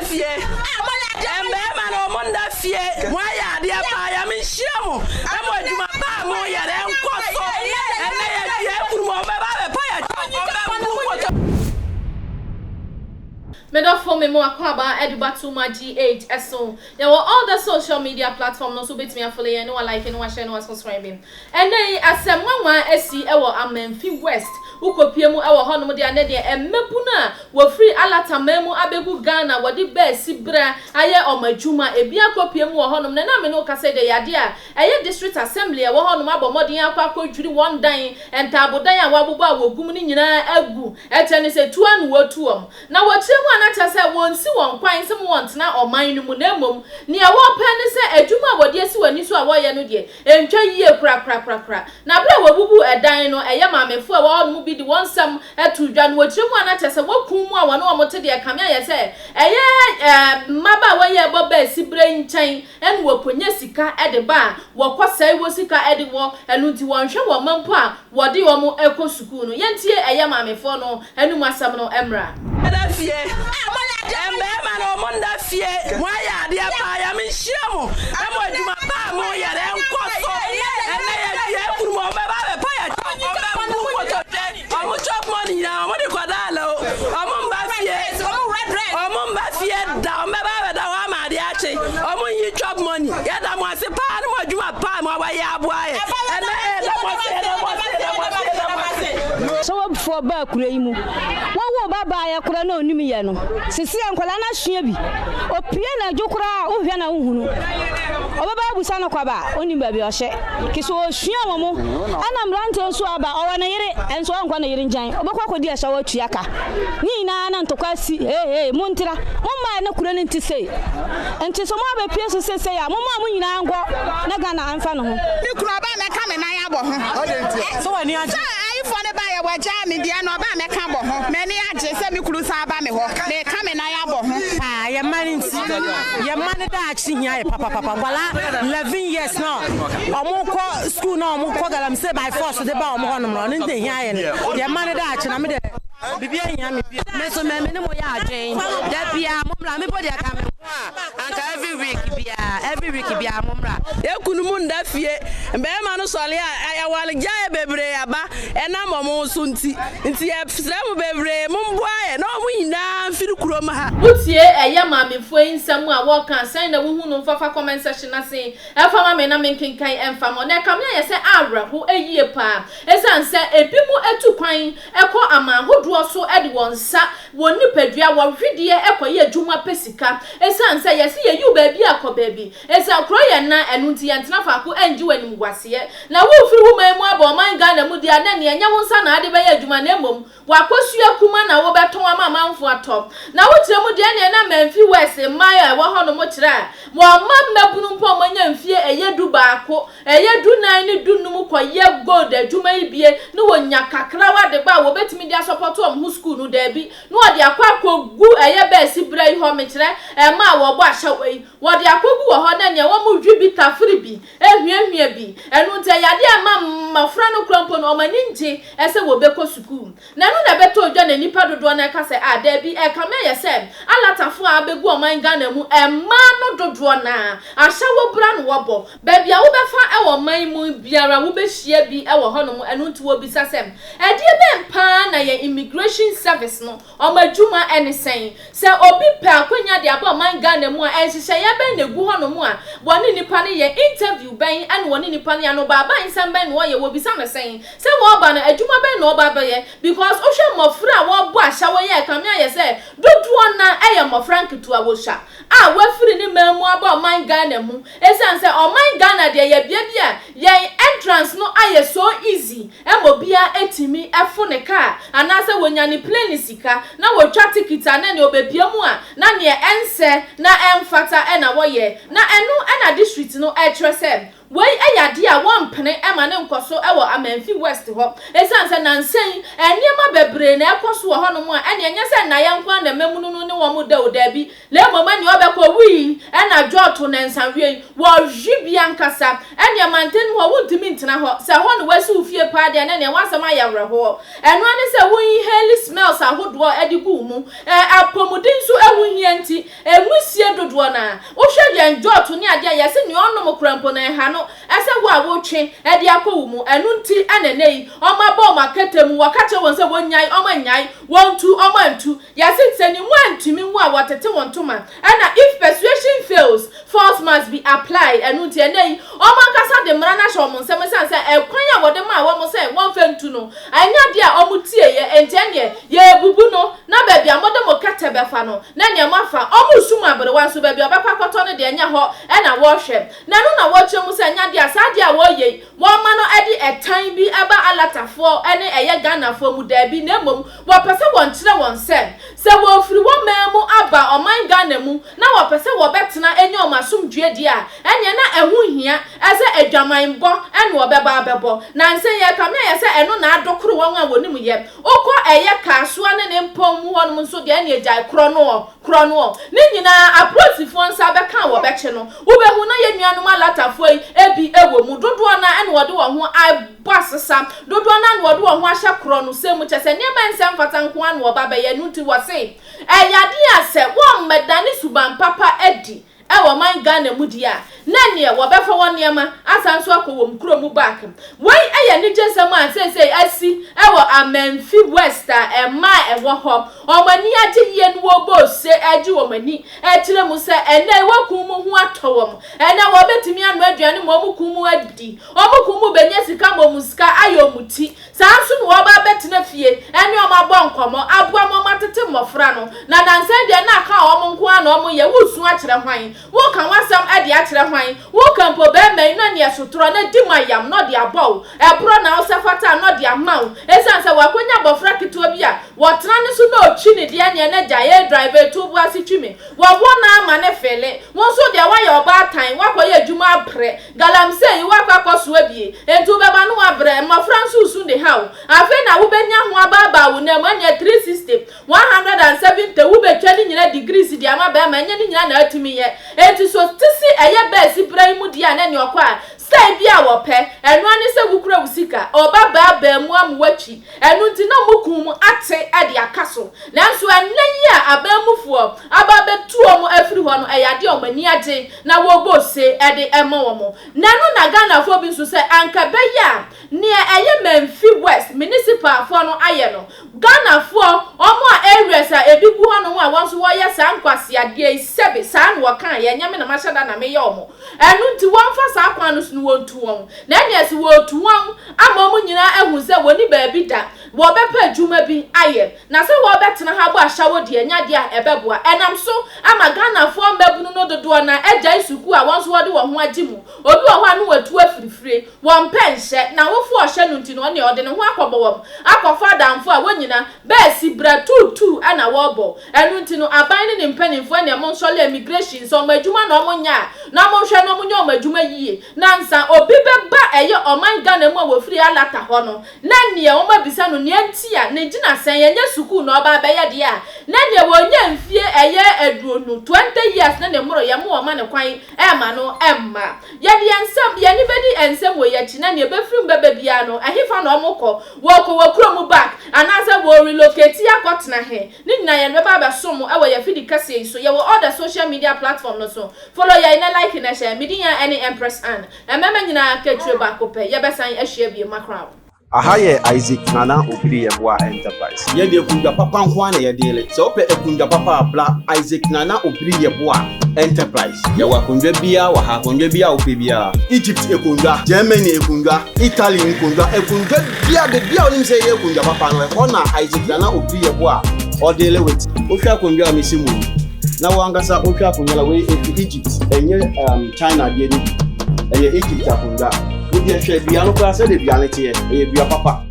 fie. Embe ma no monda fie. Mo ya de pa ya me hia mo. E mo adwuma pa mo ya re nko so. Ene ya die kuru mo be ba be pa ya. Medo for me mo akwaba edubatu ma G8 eso. There were all the social media platforms no so bet me follow you no like no share no subscribing. And then asemwanwa esi e wo Amenfi West. Ukopie mu e wo hono de ane de emmepu na wo free alata memu abegu Ghana wo de be sibra aye omadwuma ebi akopie mu wo hono na me no ka say de yade a eye district assembly e wo hono abomodin akwakodwiri one dan entabodan a wabobo a wogum ni nyina agu etene se tuan wo tuom na wo chemu anacha se won si won kwan se mo wontena oman no mu na mom ne e wo pene se adwuma wode asi wani so a wo ye no de entwa yie kra na bra wabubu edan no eye maamefo a wo no bi di wonsam etudwa no wo chemu anacha se wokum mu a wo no omote de kame aye se eye maba wo ye boba sibra nchen en wo ponya sika ede ba wo kwasai wo sika ede wo enu nti won hwe wo mampo a wo de wo mo ekọ sukuu no yentie eye maamefo no enu masam no emra fie embe ma no monda fie mo ya de pa ya me hia mo e mo adwuma pa mo ya re nko so ene ya die kuru mo be ba be pa ya omo chop money na omo de kwadala omo mba fie omo mba fie da omo ba da wa ma de achi omo yi chop money ya da mo ase pa no mo adwuma pa mo ba ya abo aye ene da mo so for ba kure yi mu wo baba ya kura na onim ye no sisi enkwala na hwia bi opie na dwokura wo hwia na wohunu obaba abusa no kwaba onim ba bi ohye kiso ohwia mo ana mrante nso aba owa na yire enso ankwa na yire njan obekwa kodi Ashawò tuaka ni na ntokwa si muntira momma na kura ne ntise enti so mo abepie so sese ya momma mo nyina ango na Ghana anfa no ho ni kura ba me ka me na ya bo ho so wani aje for the buyer waja me dia no ba me ka bo ho me ni age se me kuru sa ba me ho me ka me na ya bo ho ya mani nti ya mani da achi hia papa wala 11 years no omukọ school no omukọ galam say by force de ba omukọ no no nte hia ya mani da achi na me de bibia hia me bia me so me ne mo ya adwen da bia momra me body aka me anka every week bia momra ekunu mu nda fie mbe ma no sole a wale jae bebre aba ena momo so nti e mu bebre mumboa e no mu nyina mfiri kurom ha utie eye maamefo nsam a wo kan san na wo hu no fafa comment section na se e fa ma me na me nkenkan emfa mo na kam ya se awraho eyie pa esan se ebimu etu kwan ekọ amahodo so ede wonsa woni padua wo hwedie ekoye adwuma pesika esan se yesi ye yu baabi akọ baabi esa kro ye na enu nti ye ntena fa ko anji wani mguase na wo firi wo man mu aba man Ghana mu dia na ne enya wonsa na ade be ye adwuma na emom wakosua kuma na wo beton ama manfo atop na wo kire mu dia ne na Amenfi West maya wo ho no mo kire mo amabunu mpo mo nya mfie eye du baako eye du nan ni du num ko ye gold adwuma ibie no wonya kakra wa de ba wo betimi dia support om hu school no da bi no wo de akwa gu eye ba sibra yi ho me kire ma wo bo Ashawò yi wo de akogu wo ho na ne wo mu dwi bi tafiri bi ehwiehwie bi enu nte yade ama mafra no krampo no omani nje ese wo beko school na no na beto odwa na nipa dodo na ka se da bi e kama ye se alatafo abegu oman Ghana mu ma no dodo na Ashawò bra no wobo ba bia wo befa e wo man mu biara wo behia bi e wo hono mu enu nti wo bisa sem e die be mpa na ye immigration service no omadwuma enisen se obi pe akwanya de aba oman Ghana mu a enhihye ye be na gu hono mu a woni nipa ne ye interview ben ane woni nipa ne ano baba nsam ben wo ye wo bisa na sen se wo ba na adwuma ben no ba ye because ohwe mofra wo bo Ashawò ye kamia ye se dodo na eye mofra nketua wo sha a wafiri ni mamu aba oman Ghana mu esan se oman Ghana de ye bia bia ye entrance no aye so easy emobia etimi efo ne car anase wonya ni plane sika na wo twa ticket na ne obepia mu a na ne ense na emfata na wo ye na enu na district no e trese wei ayade a wompene ema ne nkoso ewo Amenfi West ho esanse nansen eniema bebre na ekoso ho no mu a ene enye se na yankwa na memunu ne wo mu da odabi le mama ni obekọ wi ena joto na nsanwe wo hwibia nkasa ene manten ho wuntimi ntena ho se ho no wasi ufie pa de ne wasama yawre ho eno ane se won heli smells ahodo edigu mu apomudin so ehunhie nti enwisie dodo na wo hwe de joto ni ade yesi ni onom krampo na ha no ese wo a wo twe ede akọ mu enu nti anenei omaba maketemu wakache wonse wonyai omanyai wontu omantu yesi seni wantumi mu a watete wontoma and if persuasion fails force must be applied enu nti enei omankasa de mra na hwe omonsem sanse ekwan a wode ma wo mo se wonfentu no anya de a omutie ye entene ye bubu no na baabi amode mo kete befa no na ne mafa omusum abere wanso baabi obekwa koto no de anya ho na wo hwe na no na wo chemu se anya de asade a wo ye wo ma no edi etan bi aba alatafo ene eye Ghanafo mu dabi na mom wo pese won kire won se wo firi wo memu aba oman Ghana mu na wo pese wo betena enye omasum duedi a enye na ehu hia ese adwaman bo ene wo beba abebo na nse ye kamia ye se eno na adokoro won a wonim ye okọ eye kasoa ne mpom mu honum so de ene ejai kro no ni nyina aprosifo nsa beka wo beche no wo behu na ye nuanum alatafo ebi ewo mu dodo na ene wo de wo ho abasesa dodo na wo de wo ho ahya kro no se mu chese ne ma nsem fata nko an wo baba ye nuti wo se eyade ase wo medane suban papa edi ewo man Ghana mu dia na ne wo befa wo niema asanso akọ mkuro mu back wei eye ni jesem an say asi ewo Amenfi West ema ewo ho omani age ye no bo se age wo mani kire mu se ene wakum mu ho atowom ene wo betimi anu aduane mo omukum mu adi omukum mu benye sika mo musika ayomuti sanso no wo ba betina fie ene o mabọ nkomo aboa mo matete mofra no na nansan de na aka o mo nko an o mo ye wusu akire hwan wo kan wasam ade akire hwan wo kan po be men no ne sotoro na di mayam no de abọ ebro na osefata no de amaw esanse wakonya bofra kituo bi a wotena ne so na ochi ne de ane na jaye driver to bu asitwimi wo na ama ne fele won so de wa ye oba tan wakoye adwuma apre galamse yi wakwa so abie entu beba no abre ma fransu su de hawo afi na wo benya ho ababa wo na manya 360 170 wo betwa ni nyina degrees de ama be manya ni nyina na atumi ye entu so tisi eye be si Ibrahim dia na ne okwa sai bia wo pe enu ani se wukura wusika oba ba mu amwachi enu nti na mukum ate ade akaso nanso enyi a abamufuo aba betuo mu afiri ho no eyade omani ade na wo bose ede ema wo mo nanu na Ghanafo bi so se anka beya ne eye Amenfi West municipal fo no aye no Ghanafo omo areas a ebibu ho no a won so wo ye sa nkwase ade isebe sa no kan ye nyame na mashada na me ye omo enu nti won fa sa kwan no no wontu won na ne se wotu won ama mu nyina ehun se woni ba bi da wo bepa adwuma bi aye na se wo betena ha bo Ashawò de anya de a ebeboa enam so ama Ghanafo mbabunu no dodo na eja isuku a won so wo de wo ho agimu obi wo ho anu watu afirifire won penhye na wo fo ohye no nti no ne ode ne ho akobo wom akofa damfo a wonyina ba si bra tutu ana wo bo enu nti no aban ne mpanimfo ne mo nsole immigration so madwuma na mo nya na mo hwe no mo nya madwuma yie na nsa obi beba eye oman Ghana mu awofiri alata ho no na ne o mabisa no ne antia ne gina sen ye nya suku na oba be ye de a na ne wonya mfie eye aduonu 20 years na ne moro ye mo o ma ne kwan e ma no emma ye de ensem ye ni bedi ensem wo ye chi na ne befrim beba bia no ahifa na omukọ wo kuro mu back anaza wo relocate akotena he ni nyina ye beba ba so mo e wo ye fidi kase so ye wo other social media platform no so follow ye na like na share media any Empress Ann emema nyina ketwe ba kope ye besan ahia bi macro Ahaye Isaac Nana Obiri Yeboah Enterprise. Ye de kunga papa nkwane ye dele. Se ope kunga papa abla Isaac Nana Obiri Yeboah Enterprise. Ye wa kunga bia wa ha kunga bia ope bia. Egypt ekunga, Germany ekunga, Italy ekunga, ekunga bia de bia onim se ye kunga papa no e na Isaac Nana Obiri Yeboah o dele with. Ofia kunga misimu. Na wangasa ofia kunga we Egypt enye China de ni. Eye Egypt akunga. Odi hwe bia no kwa se de bia ne tie e bia papa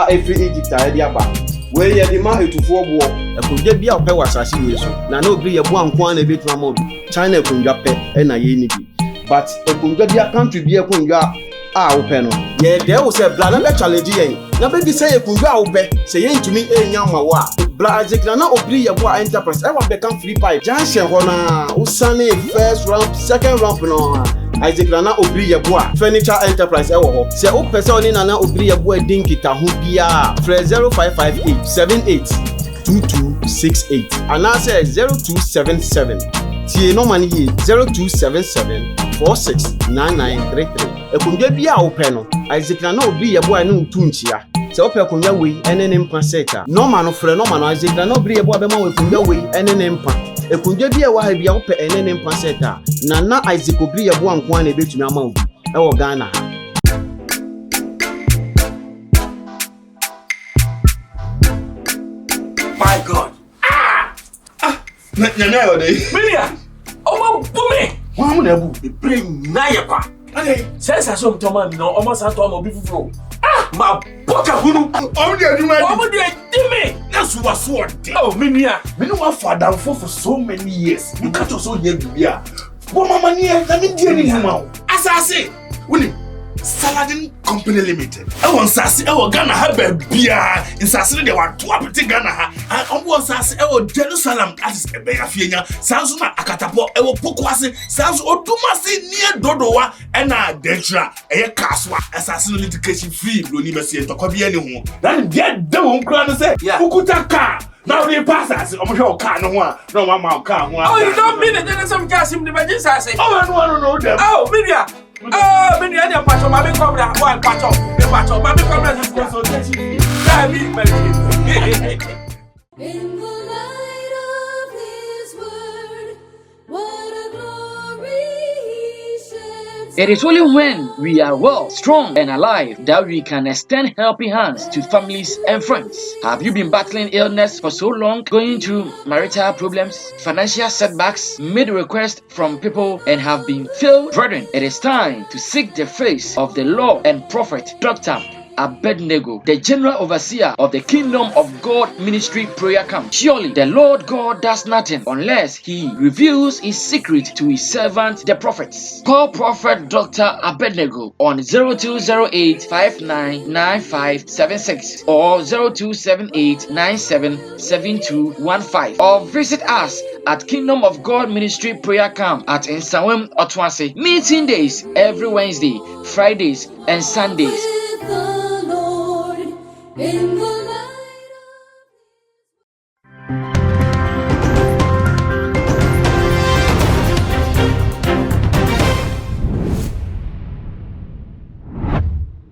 every Egypt a de aba we ye de ma etufo bo ekunja bia ope wasase we so na Obiri Yeboah nko na betuma mo China ekunja pe e na ye ni bi but ekundwa bia country bia ekundwa a wopɛ no yɛ de wo sɛ bla na be challenge yɛn na be bi sɛ ekundwa a wopɛ sɛ yɛn ntumi enya ma wo a bla Isaac Nana Obiri yɛboa enterprise ɛwɔ bɛka free pipe junction hɔ na usane first ramp second ramp no Isaac Nana Obiri yɛboa furniture enterprise ɛwɔ hɔ sɛ wopɛ sɛ ɔne Nana Obiri yɛboa din kita ho bia frɛ 0558 78 2268 anaasɛ 0277 tie no man yi 0277 469933 ekundwa bia wopɛ no Isaac Nana Obiri yɛboa ne ntu nkyia sɛ wopɛ ekundwa wei ɛne ne mpa seta normal no frɛ normal no Isaac Nana Obiri yɛboa bɛma wo ekundwa wei ɛne ne mpa ekundwa bia wa ha bia wopɛ ɛne ne mpa seta Nana Isaac Obiri yɛboa nko a na ebetumi ama wo ɛwɔ Ghana ha. My God. Nyanya yo dey. Milia. Omo bumi. Wa mu na bu. Be bring na ye kwa. Okay. Sense aso mtoma no omo san to omo bi fufuro. Ma boka hunu. Omo dey aduma di. Omo dey dimi. Na so wa so ode. Oh, Milia. Me no wa father for so many years. You catch us so here bibia. Bo mama ni e na me die ni huma. Asase. Woni Saladin Company Limited. I want Sassy, I want Ghana have a beer. In Sassy, they want to appetit Ghana. I want Sassy, I want Jerusalem, that is a bear fiena. Sansuna Akatapo, I will Pokwasi, Sans Otumasi near Dodoa, and Dentra, a Kaswa, assassin litigation free, Luniverse, to copy anyone. Then get the one crown and say, Ukutaka. Now they pass us. I'm sure car no one, no one car. Oh, you don't mean it, then some gas in the Major Sassy. Oh, I don't know them. Oh, Milia. Oh, many other parts of my come down one part of the part of my consultation. In the light of His word, what a glory He sheds. It is only when we are well, strong, and alive that we can extend helping hands to families and friends. Have you been battling illness for so long, going through marital problems, financial setbacks, made requests from people, and have been filled? Brethren, it is time to seek the face of the Lord and Prophet Dr. Abednego, the General Overseer of the Kingdom of God Ministry Prayer Camp. Surely the Lord God does nothing unless He reveals His secret to His servant, the prophets. Call Prophet Dr. Abednego on 0208 599576 or 0278 977215 or visit us at Kingdom of God Ministry Prayer Camp at Nsawam Otwase. Meeting days every Wednesday, Fridays, and Sundays. In the